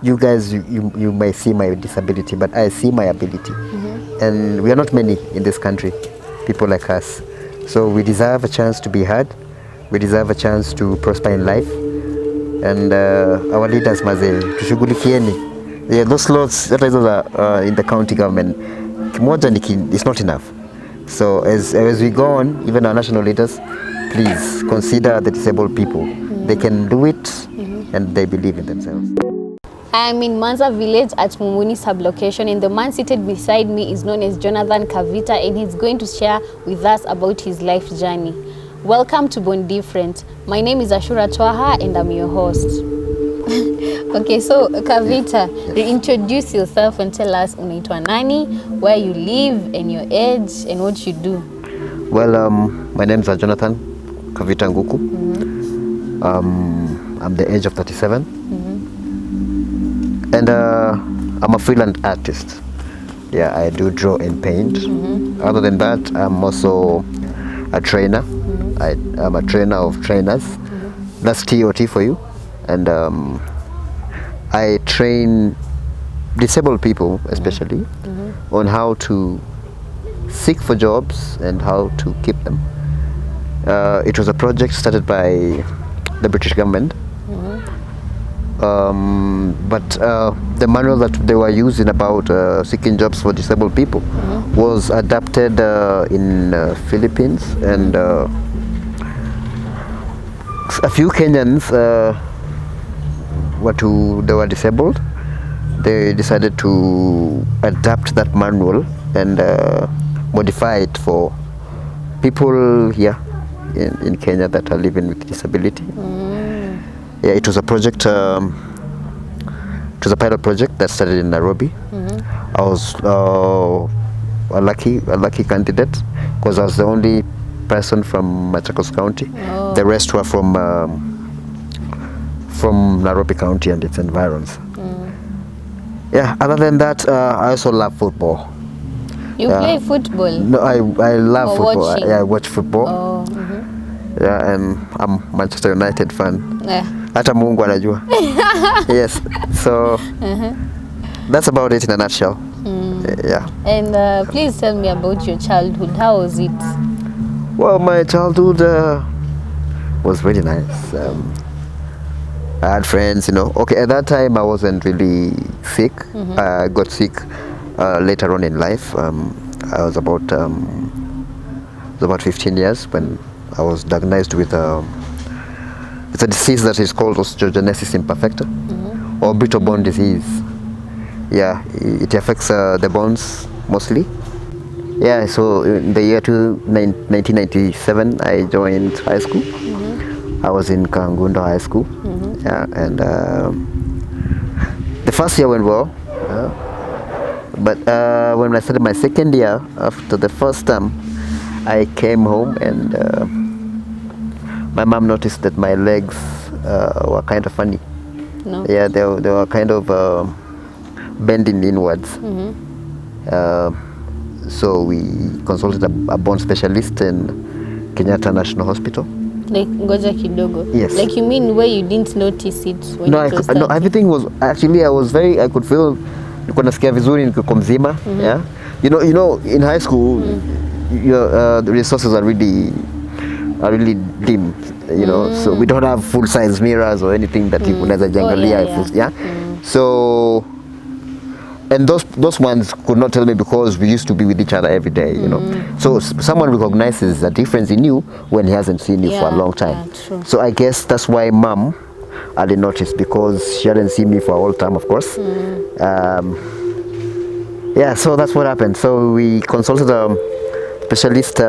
you guys, you may see my disability, but I see my ability. And we are not many in this country, people like us. So we deserve a chance to be heard. We deserve a chance to prosper in life. And our leaders, maze, tushughulikieni. Yeah, those laws that are in the county government, it's not enough. So as we go on, even our national leaders, please consider the disabled people. They can do it, and they believe in themselves. I'm in Manza village at Mumuni sublocation, and the man seated beside me is known as Jonathan Kavita, and he's going to share with us about his life journey. Welcome to Born Different. My name is Ashura Twaha, and I'm your host. Okay, so Kavita, reintroduce yourself and tell us unaitwa nani, where you live, and your age, and what you do. Well, my name is Jonathan Kavita Nguku. I'm the age of 37. And I'm a freelance artist. Yeah, I do draw and paint. Other than that, I'm also a trainer. I'm a trainer of trainers. That's TOT for you. And I train disabled people, especially, on how to seek for jobs and how to keep them. It was a project started by the British government. But the manual that they were using about seeking jobs for disabled people was adapted in Philippines, and a few Kenyans they were disabled. They decided to adapt that manual and modify it for people here in Kenya that are living with disability. Yeah, it was a project. It was a pilot project that started in Nairobi. I was a lucky candidate because I was the only person from Machakos County. The rest were from Nairobi County and its environs. Yeah. Other than that, I also love football. You play football? No, I love football. Watching? I watch football. Yeah, and I'm Manchester United fan. Hata Mungu anajua. Yes. So that's about it in a nutshell. Yeah. And please tell me about your childhood. How was it? Well, my childhood was really nice. I had friends, Okay, at that time I wasn't really sick. I got sick later on in life. I was about 15 years when I was diagnosed with it's a disease that is called osteogenesis imperfecta, or brittle bone disease. Yeah, it affects the bones mostly. Yeah, so in the year 1997, I joined high school. I was in Kangundo High School. Yeah, and the first year went well. But when I started my second year, after the first term, I came home and my mom noticed that my legs were kind of funny. No. Yeah, they were kind of bending inwards. So we consulted a bone specialist in Kenyatta National Hospital. Like ngoja kidogo. Yes. Like you mean where you didn't notice it when no, it was starting? No, everything was actually I could feel niko nasikia vizuri niko mzima. Yeah. You know in high school the resources are really dim, so we don't have full size mirrors or anything that you unaweza jiangalia. So and those ones could not tell me because we used to be with each other every day, so someone recognizes a difference in you when he hasn't seen you for a long time. So I guess that's why mom I didn't notice, because she hadn't seen me for a whole time, of course. Yeah, so that's what happened. So we consulted a specialist,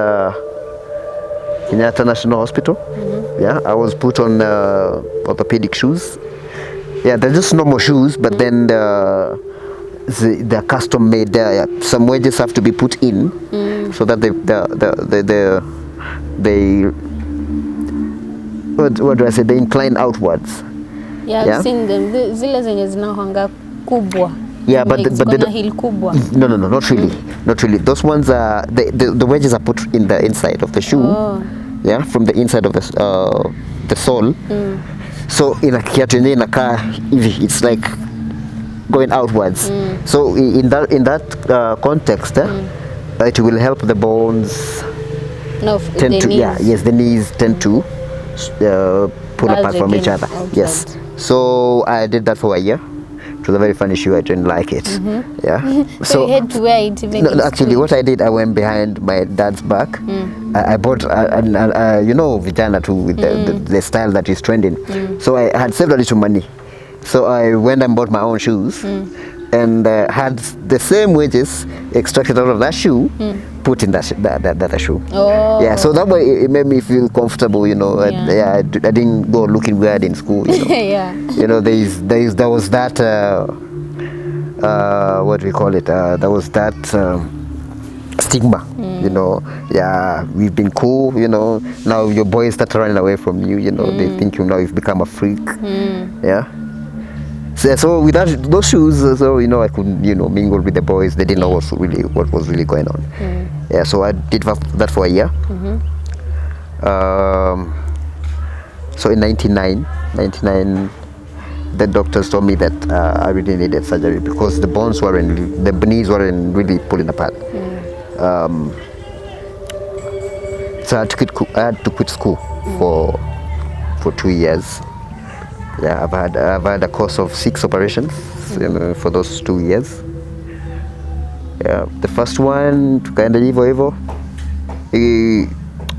Kenyatta National Hospital. Yeah, I was put on orthopedic shoes. Yeah, they're just normal shoes, but then they're custom made. Some wedges have to be put in so that they what do I say? They incline outwards. Yeah, I've seen them. Zile zenye zinahanga kubwa. Yeah, but the heel kubwa. No, not really. Not really. Those ones are the wedges are put in the inside of the shoe. Yeah, from the inside of the sole. So in a kiatu yenyewe inakaa hivi, it's like going outwards. So in that context, it will help the bones No, tend the to knees. the knees tend to pull Bulge apart from each again other. outwards. Yes. So I did that for a year. It was a very funny shoe. I didn't like it. Yeah. So you had to wear it even in Actually, school? what I did, I went behind my dad's back. I bought, you know, vijana too, with the style that is trending. So I had saved a little money. So I went and bought my own shoes, and had the same wages extracted out of that shoe, put in that other shoe. Oh. Yeah. So that way it made me feel comfortable. You know. I didn't go looking weird in school. You know. Yeah. You know, there was that. What do we call it? There was that stigma, you know. Yeah, we've been cool, you know. Now your boys start running away from you, you know. They think you've become a freak. Yeah. So with those shoes, so you know, I could, you know, mingle with the boys. They didn't know what was really going on. Yeah. So I did that for a year. So in 99. The doctors told me that I really needed surgery because the knees weren't really pulling apart. So I had to quit school for 2 years. Yeah, I've had a course of 6 operations, you know, for those 2 years. Yeah, the first one tukaenda hivyo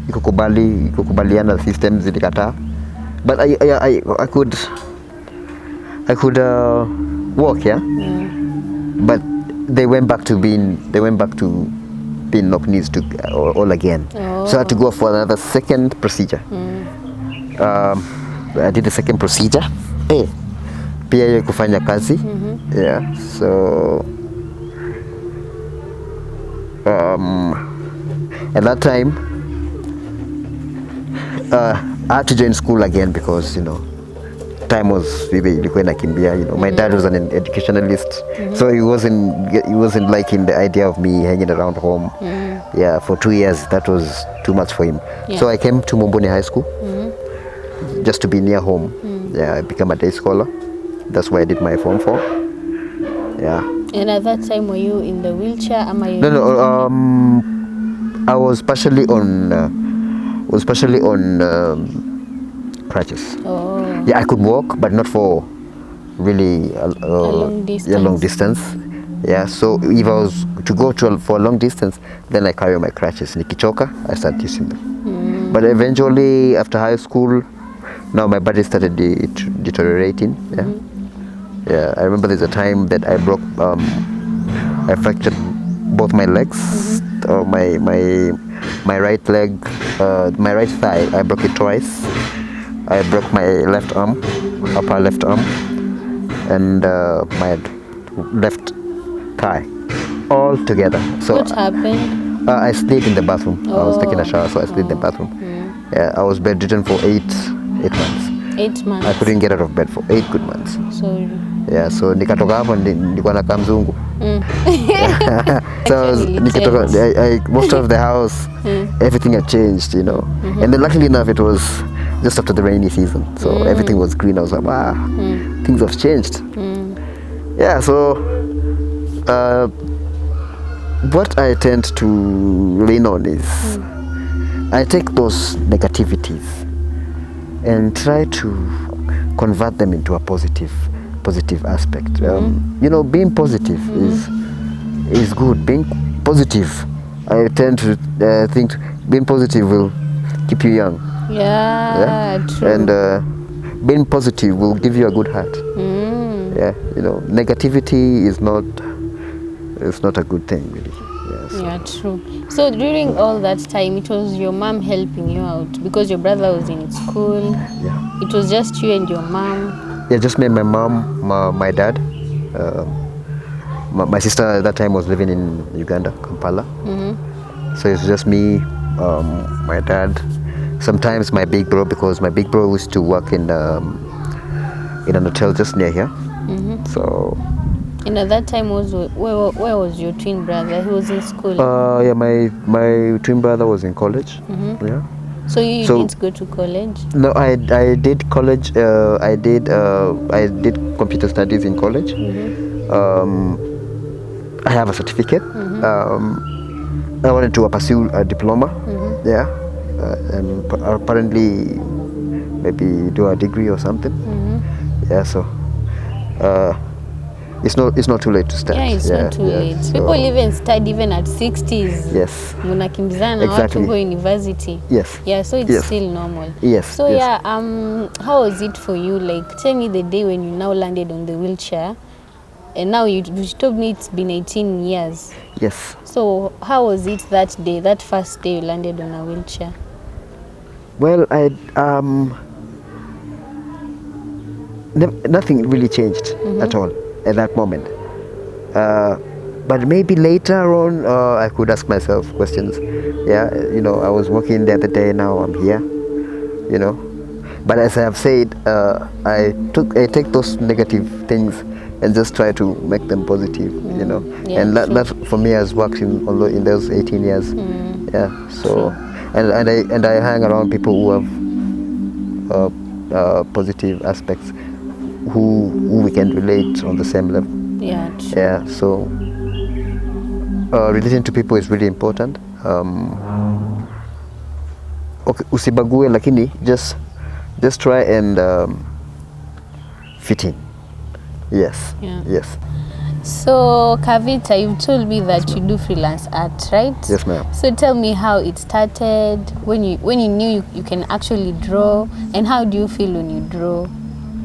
ikukubaliana systems zilikataa, but I could walk, yeah. But they went back to being knock knees to all again. So I had to go for another second procedure. I did the second procedure. Pia hiyo kufanya kazi. Yeah. So at that time I had to join school again because, you know, time was ilikuwa inakimbia, you know. My dad was an educationalist, so he wasn't liking the idea of me hanging around home. Yeah, for 2 years that was too much for him. So I came to Mumbuni High School just to be near home. Yeah, I became a day scholar. That's why I did my Form 4. Yeah. And at that time, were you in the wheelchair? No. I was partially on crutches. Yeah, I could walk, but not for really a long distance. Yeah, so if I was to go for a long distance, then I carry my crutches. Nikichoka, I start using them. But eventually, after high school, now my body started deteriorating. Yeah. Yeah, I remember there's a time that I fractured both my legs. My right leg, my right thigh, I broke it twice. I broke my left arm, upper left arm, and my left thigh, all together. So what happened? I stayed in the bathroom. I was taking a shower, so I stayed in the bathroom. Yeah, I was bedridden for 8 months. 8 months. I couldn't get out of bed for 8 good months. So yeah, so nikatoka hapo nilikuwa nakaa mzungu. So nikatoka, most of the house, everything had changed, you know. And then luckily enough, it was just after the rainy season, so everything was green. I was like, wow, things have changed. Yeah, so what I tend to lean on is I take those negativities and try to convert them into a positive aspect. You know, being positive is good. Being positive, I tend to think being positive will keep you young. Yeah, true. And being positive will give you a good heart. Yeah, you know, negativity is not a good thing, really. Yes. Yeah, true. So during all that time, it was your mom helping you out because your brother was in school. Yeah. It was just you and your mom. Yeah, just me and my mom, my dad. My sister at that time was living in Uganda, Kampala. So it's just me, my dad. Sometimes my big bro, because my big bro used to work in an hotel just near here. So. And at that time, where was your twin brother? He was in school. Yeah, my twin brother was in college. Yeah. So you didn't go to college? No, I did college. I did computer studies in college. I have a certificate. I wanted to pursue a diploma. Yeah, and apparently maybe do a degree or something. Yeah, so it's not too late to start. Yeah, it's not too late. So, People even start even at 60s. Yes. Munakimbizana na watu go university. Yes. Yeah, so it's still normal. Yes. So yeah, how was it for you? Like, tell me the day when you now landed on the wheelchair, and now you told me it's been 18 years. Yes. So how was it that day, that first day you landed on a wheelchair? Well, nothing really changed at all at that moment. But maybe later on, I could ask myself questions. Yeah, you know, I was working the other day, now I'm here, you know. But as I have said, I take those negative things and just try to make them positive, you know. Yeah, and that for me has worked in those 18 years. Yeah, so, and I hang around people who have positive aspects, who we can relate on the same level. Yeah, true. Yeah, so relating to people is really important. Okay, usibague, lakini just try and fit in. Yes. Yeah. Yes. So Kavita, you've told me that you do freelance art, right? Yes, ma'am. So tell me how it started, when you knew you can actually draw, and how do you feel when you draw?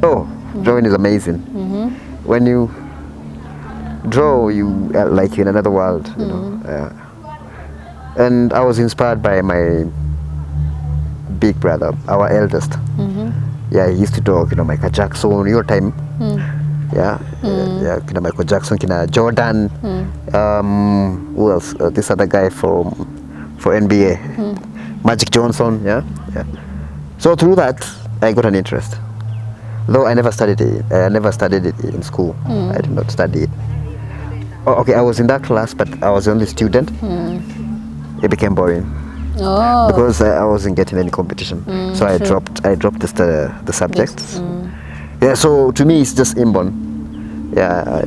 Oh, drawing is amazing. When you draw, you are like in another world, you know. And I was inspired by my big brother, our eldest. Yeah, he used to draw, you know, Michael Jackson, your time. Yeah, kina Michael Jackson, kina Jordan. Who else? This other guy for NBA, Magic Johnson. Yeah. So through that, I got an interest. Though I never studied it. I never studied it in school. I did not study it. Oh, okay, I was in that class, but I was the only student. It became boring. Oh. Because I wasn't getting any competition. So I dropped the subjects. Yeah, so to me it's just inborn. Yeah,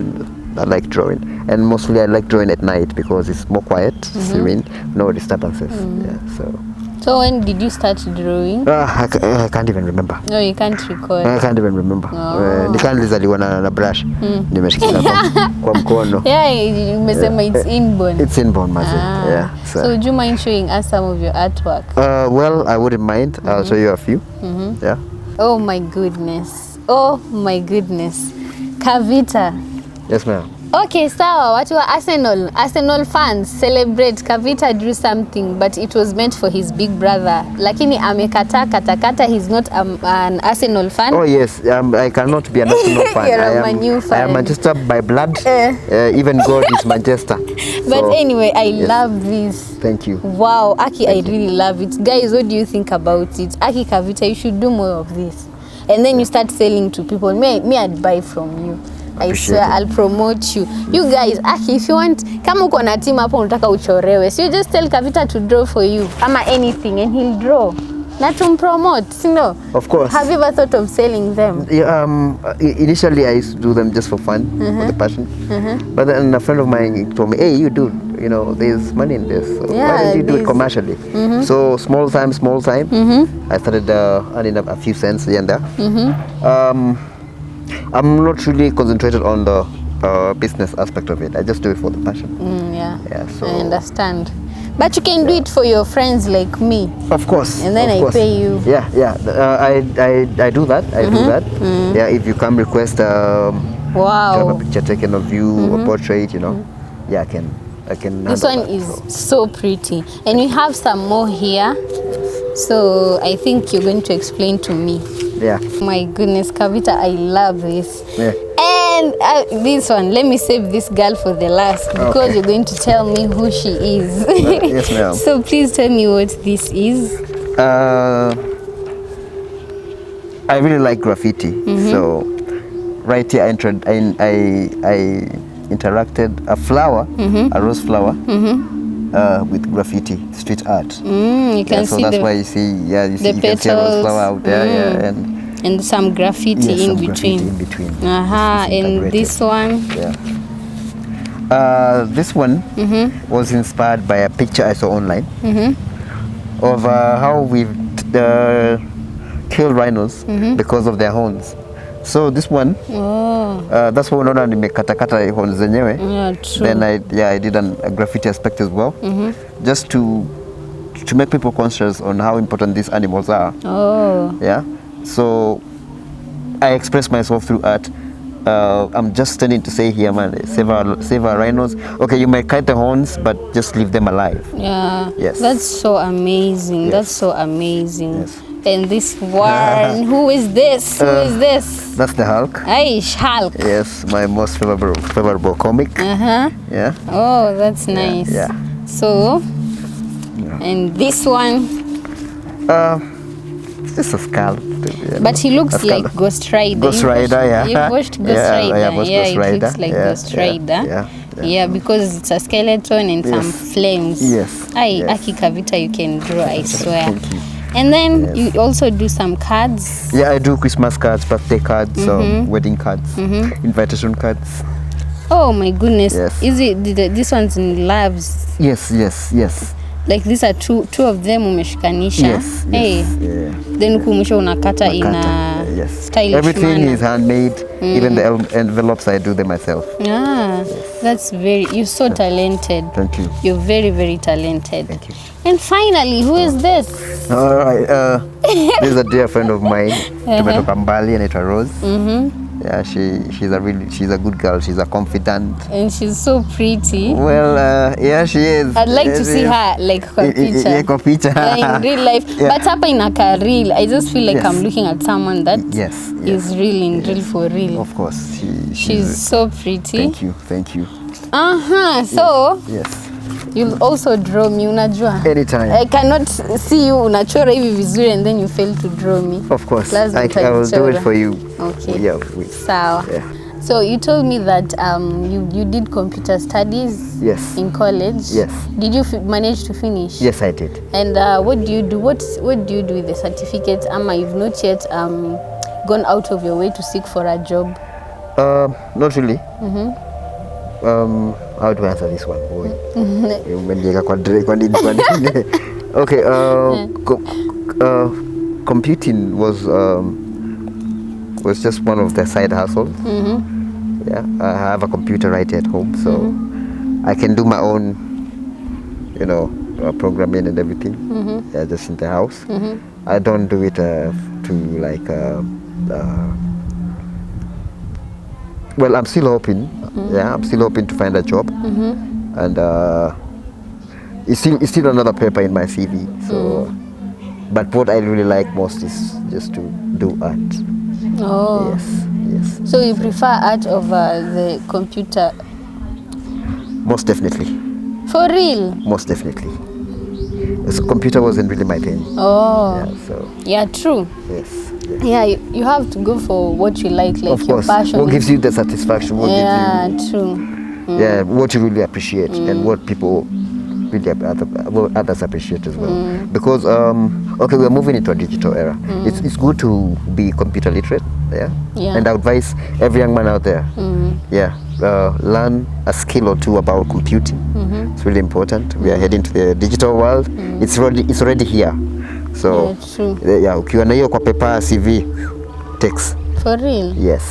I like drawing, and mostly I like drawing at night because it's more quiet, serene, no disturbances. Yeah, so when did you start drawing? I can't even remember. No, you can't recall. I can't even remember. Nilizaliwa na brush nimeshikilia kwa mkono. Yeah, umesema it's inborn. It's inborn, massive. Yeah. So do you mind showing us some of your artwork? Well, I wouldn't mind. I'll show you a few. Yeah. Oh my goodness. Oh my goodness. Kavita. Yes, ma'am. Okay, sawa, watu wa Arsenal fans celebrate. Kavita drew something, but it was meant for his big brother. Lakini amekata katakata, he's not an Arsenal fan. Oh yes, I cannot be an Arsenal fan. You're a Man U fan. I am Manchester by blood. Even God is Manchester. But anyway, I love this. Thank you. Wow, Aki, I really love it. Guys, what do you think about it? Aki, Kavita, you should do more of this. And then you start selling to people. Me I'd buy from you. I swear I'll promote you. You guys, Aki, if you want, kama uko na team hapo unataka uchorewe, so you just tell Kavita to draw for you. Ama anything, and he'll draw. Na promote, you know. Of course. Have you ever thought of selling them? Yeah, initially I used to do them just for fun, for the passion. But then a friend of mine told me, hey, you do, you know, there's money in this. So why don't you do it commercially? So small time. I started earning a few cents here and there. I'm not really concentrated on the business aspect of it. I just do it for the passion. Yeah, so I understand. But you can do it for your friends like me. Of course. And then I pay you. Yeah. I do that. Do that. Yeah, if you come request to have a picture taken of you, a portrait, you know. Yeah, I can. This one is so pretty, and we have some more here. So I think you're going to explain to me. Yeah. My goodness, Kavita, I love this. Yeah. And this one, let me save this girl for the last because you're going to tell me who she is. Yes, ma'am. So please tell me what this is. I really like graffiti. So right here, I interacted a flower, a rose flower, with graffiti, street art. You can so see that's why you see, you can see a rose flower out there. And And some graffiti Yes, in some between. graffiti in between. Aha, It's and integrated. this one. Yeah. This one was inspired by a picture I saw online of how we've killed rhinos because of their horns. So this one, that's why unaona nimekatakata horns zenyewe. Yeah, true. Then I did a graffiti aspect as well, just to make people conscious on how important these animals are. Oh. Yeah. So I express myself through art. I'm just standing to say here, man, save our rhinos. Okay, you might cut the horns, but just leave them alive. Yeah. Yes. That's so amazing. Yes. That's so amazing. Yes. And this one, who is this? Who is this? That's the Hulk. Aish, Hulk. Yes, my most favorable comic. Uh-huh. Yeah. Oh, that's nice. Yeah. So, and this one, It's just a skull. but he looks like Ghost Rider. Ghost Rider, yeah. You've watched Ghost Yeah, Rider. I have watched Ghost It Rider. looks like Yeah, Ghost yeah, Rider. yeah. Yeah, because it's a skeleton and some Yes. flames. Yes, Ay, yes. Aki Kavita, you can draw, I swear. Thank you. And then Yes. you also do some cards. Yeah, I do Christmas cards, birthday cards, wedding cards, invitation cards. Oh my goodness. Yes. Is it this one's in labs? Yes, yes, yes. Like these are two of them umeshikanisha. Yes, Hey. yes. Yeah. Then kumwisho unakata in a Makata, yes. stylish Everything manner. is handmade. Even the envelopes I do them myself. Ah, that's you're so talented. Thank you. You're very, very talented. Thank you. And finally, who is this? All right. This is a dear friend of mine, Tumetoka mbali, anaitwa Rose. Yeah, she's a good girl. She's a confident. And she's so pretty. Well, yeah, she is. I'd like to see her like kwa picha. Yeah, kwa picha. Yeah, in real life. Yeah. But hapa inaka real. I just feel like Yes. I'm looking at someone that Yes, is real in real for real. Of course, She's so pretty. Thank you. So Yes. you'll also draw me, unajua. Anytime. I cannot see you unachora hivi vizuri and then you fail to draw me. Of course, Lazima I will do it utanichora. for you. Okay. Yeah. Sawa. Yeah. So you told me that you did computer studies Yes. in college. Yes. Did you manage to finish? Yes, I did. And what do you do? What do you do with the certificate? Ama, you've not yet gone out of your way to seek for a job? Not really. How do I answer this one? Umeniweka kwa nini? Okay. Computing was just one of the side hustles. Yeah, I have a computer right at home, so I can do my own, programming and everything. Yeah, just in the house. I don't do it to like. Well, I'm still hoping. Yeah, I'm still hoping to find a job, and it's still another paper in my CV. So, but what I really like most is just to do art. Oh. Yes. So you prefer art over the computer? Most definitely. For real? Most definitely. The computer wasn't really my thing. Oh. Yeah. So. Yeah, true. Yes. Yeah, you have to go for what you like Of your course. passion. What gives you the satisfaction? What Yeah, gives true. you, yeah, what you really appreciate and what people really what others appreciate as well. Because okay, we're moving into a digital era. It's good to be computer literate. Yeah. Yeah. And I advise every young man out there. Yeah. Learn a skill or two about computing. It's really important. We are heading to the digital world. It's already here. So Yeah, true. yeah, ukiwa na hiyo kwa paper CV text. For real? Yes.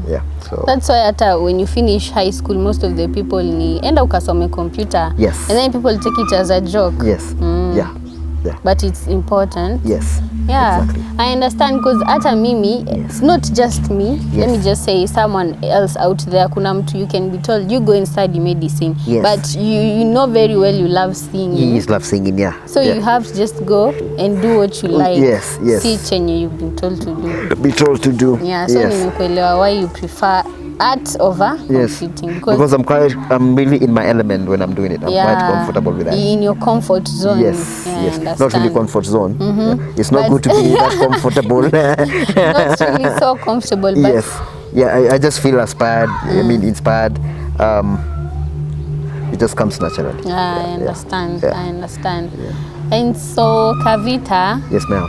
Yeah. So That's why hata when you finish high school, most of the people ni enda ukasome computer. Yes. And then people take it as a joke. yes. Yeah. But it's important. Yes. Yeah, Exactly. I understand because hata mimi, it's not just me. Let me Yes. just say someone else out there, kuna mtu you can be told you go and study medicine. Yes. But you know very well you love singing. He is love singing, yeah. So yeah. you have to just go and do what you like. Yes. See chenye you've been told to do. Be told to do. Yeah, so yes. nimekuelewa why you prefer art over Yes. computing. Because I'm really in my element when I'm doing it. I'm quite comfortable with that. In your comfort zone. Yes, Yeah, I yes. understand. Not really comfort zone. Yeah. It's not But- good to be that comfortable. Not really so comfortable, but Yes. Yeah, I just feel inspired. I mean, inspired. It just comes naturally. yeah, I understand. Yeah. I understand. And so, Kavita, Yes, ma'am.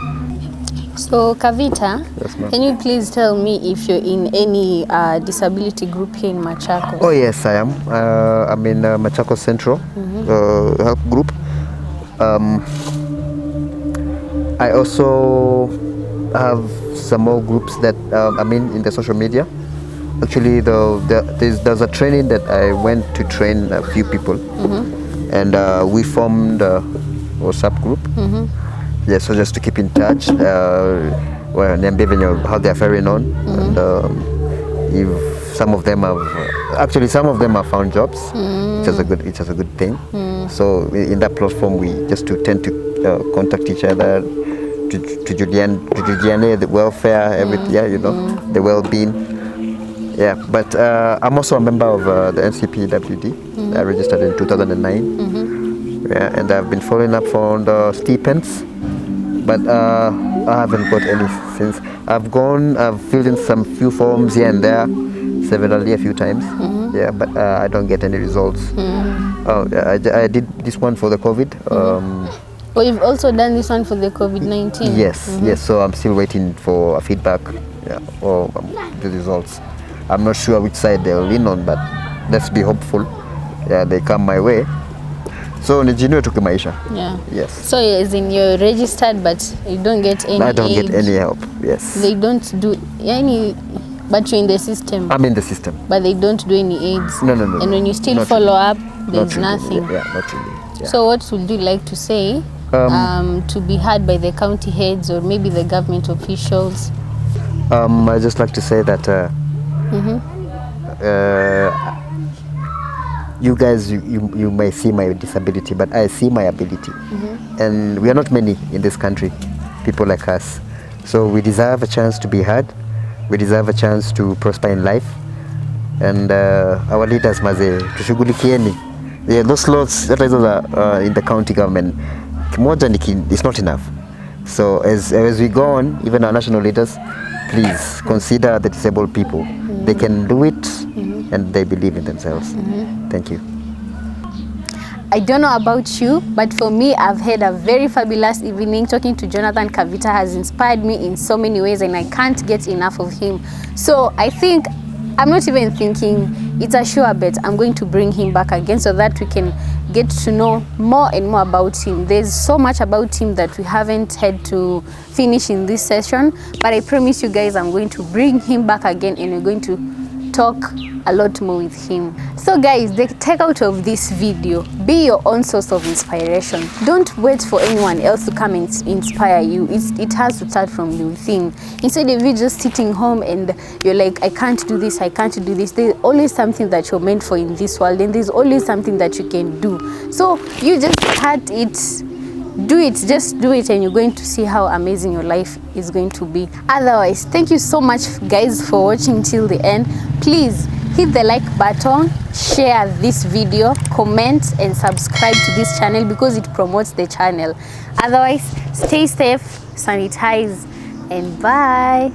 So Kavita, Yes, ma'am. can you please tell me if you're in any disability group here in Machakos? Oh yes, I am. I'm in Machakos Central Help Group. I also have some more groups that I'm in the social media. Actually, there's a training that I went to train a few people, and we formed a WhatsApp group. Yeah, so just to keep in touch, well, how they're faring on, and if some of them have found jobs, which is a good thing. So in that platform, we just tend to contact each other to Julian, the welfare, everything, yeah, the well-being. Yeah, but I'm also a member of the NCPWD. I registered in 2009. Yeah, and I've been following up for the stipends, but I haven't got any since. I've filled in some few forms here and there, severally a few times. Yeah, but I don't get any results. Oh, I did this one for the COVID. Well, you've also done this one for the COVID-19. Yes, yes. So I'm still waiting for a feedback, yeah, or the results. I'm not sure which side they'll lean on, but let's be hopeful. Yeah, they come my way. So nijinue tu kimaisha. Yeah. Yes. So as in you're registered, but you don't get any I don't aid. get any help. Yes. They don't do any, but you're in the system. I'm in the system. But they don't do any aids. No. And when you still Not follow really. up, there's Not really. nothing. Yeah, not really. Yeah. So what would you like to say to be heard by the county heads or maybe the government officials? I just like to say that you guys, you may see my disability, but I see my ability. And we are not many in this country, people like us. So we deserve a chance to be heard. We deserve a chance to prosper in life. And our leaders, maze, tushughulikieni. Yeah, those laws that are in the county government, it's not enough. So as we go on, even our national leaders, please consider the disabled people. They can do it, and they believe in themselves. Thank you. I don't know about you, but for me, I've had a very fabulous evening. Talking to Jonathan Kavita has inspired me in so many ways, and I can't get enough of him. So I think, I'm not even thinking, it's a sure bet. I'm going to bring him back again so that we can get to know more and more about him. There's so much about him that we haven't had to finish in this session, but I promise you guys I'm going to bring him back again and we're going to talk a lot more with him. So guys, the takeout of this video, be your own source of inspiration. Don't wait for anyone else to come and inspire you. It has to start from you within. Instead of you just sitting home and you're like, I can't do this, I can't do this. There's always something that you're meant for in this world, and there's always something that you can do. So you just start it. Just do it, and you're going to see how amazing your life is going to be. Otherwise, thank you so much guys for watching till the end. Please hit the like button, share this video, comment and subscribe to this channel because it promotes the channel. Otherwise, stay safe, sanitize, and bye.